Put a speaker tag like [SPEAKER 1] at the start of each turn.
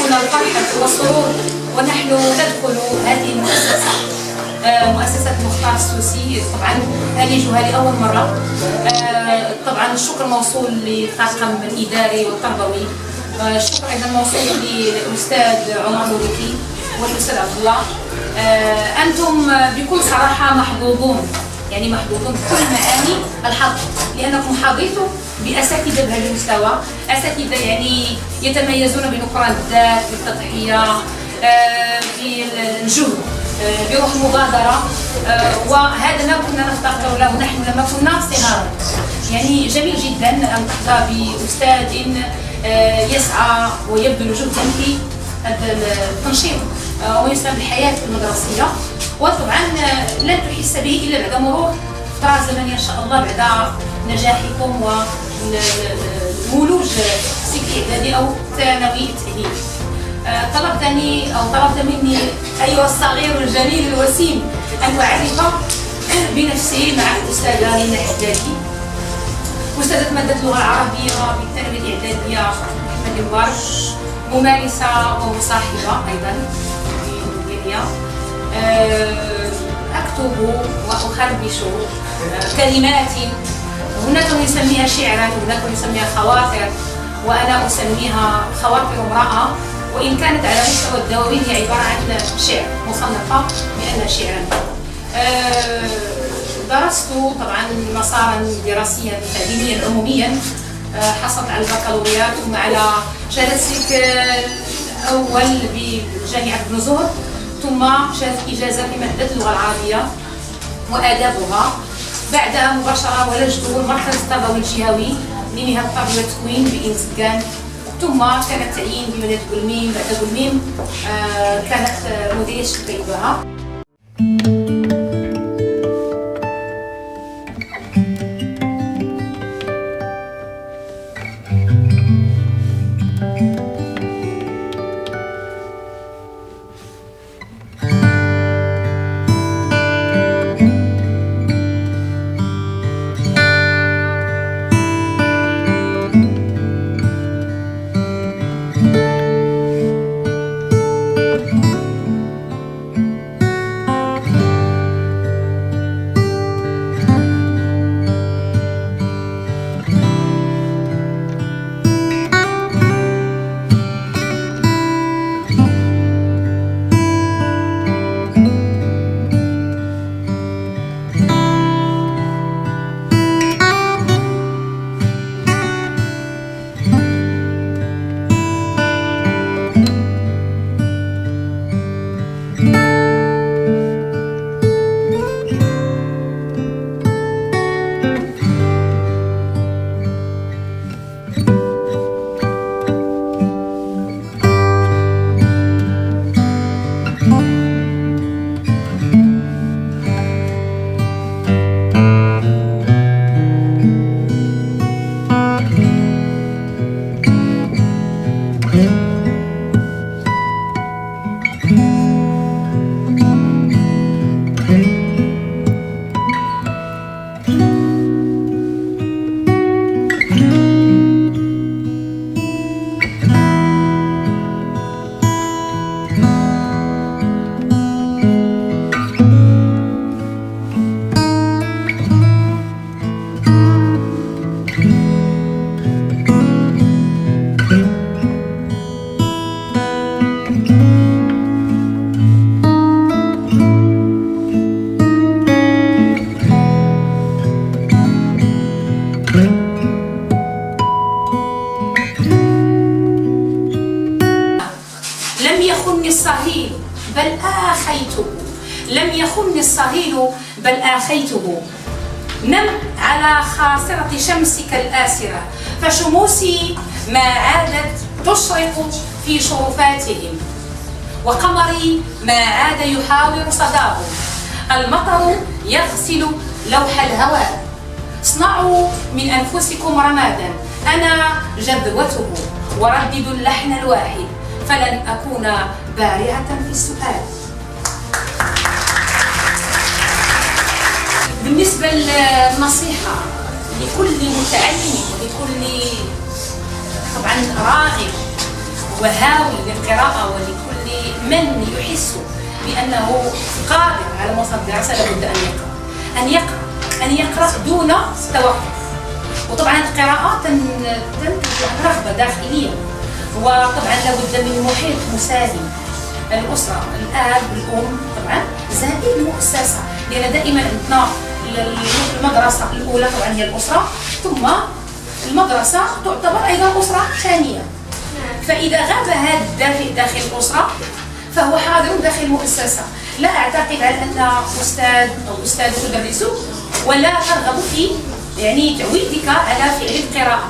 [SPEAKER 1] يشاركنا الفرحة والسرور ونحن ندخل هذه المؤسسة، مؤسسة مختار السوسي. طبعا ألجها لأول مرة. طبعا الشكر موصول للطاقم الإداري والتربوي، الشكر أيضا موصول للأستاذ عمر لوريكي والأستاذ عبد الله. أنتم بكل صراحة محظوظون، يعني محظوظون بكل معاني الحظ، لأنكم حظيتم بأساتذة بهذا المستوى، أساتذة يعني يتميزون بنكران الذات، بالتضحية، بالجهد، بروح المبادرة. وهذا ما كنا نفتقر له نحن لما كنا صغارا. يعني جميل جدا أن تحظى بأستاذ يسعى ويبذل جهدا في التنشيط ويسعى بالحياة المدرسية، وطبعا لن تحس به إلا بعد مرور فترة زمنية إن شاء الله، بعد نجاحكم وولوج سلك إعدادي أو ثانوي تأهيل. طلبت مني أيها الصغير الجميل الوسيم أن أعرف بنفسي مع الأستاذة لينا حدادي، أستاذة مادة اللغة العربية بالثانوية الإعدادية محمد مبارك، ممارسة ومصاحبة أيضا دياليا. أكتب وأخربش كلمات، هناك من يسميها شعرا وهناك من يسميها خواطر، وأنا أسميها خواطر امرأة، وإن كانت على مستوى الدواوين هي عبارة عن شعر مصنفة بأنها شعرا. درست طبعا مسارا دراسيا تعليميا عموميا، حصلت على البكالوريا ثم على شهادة سلك الأول بجامعة بن زهر، ثم شهادة إجازة في مادة اللغة العربية وآدابها. بعدها مباشرة ولجت المركز التربوي الجهوي لمهن التربية والتكوين بإنسكان، ثم كان التعيين بمدينة قلميم. بعد قلميم كانت مديرية شركة بها. لم يخن الصهيل بل آخيته. نم على خاصرة شمسك الآسرة، فشموسي ما عادت تشرق في شرفاتهم، وقمري ما عاد يحاور صداهم. المطر يغسل لوح الهواء، اصنعوا من أنفسكم رمادا، أنا جذوته ورددوا اللحن الواحد، فلن أكون بارعة في السؤال. بالنسبة للنصيحة لكل متعلم ولكل طبعا راغب وهاوي للقراءة ولكل من يحس بأنه قادر على مواصلة الدراسة لابد أن يقرأ دون توقف. وطبعا القراءة تنتج عن رغبة داخلية، وطبعا لابد من محيط مساهم، الأسرة، الأب، الأم طبعا، زائد المؤسسة، لأن دائما عندنا المدرسة الأولى طبعا هي الأسرة، ثم المدرسة تعتبر أيضا أسرة ثانية. فإذا غاب هذا الدافئ داخل الأسرة فهو حاضر داخل المؤسسة. لا أعتقد على أن أستاذ أو أستاذ تدرسه ولا ترغب في يعني تعويدك على فعل القراءة.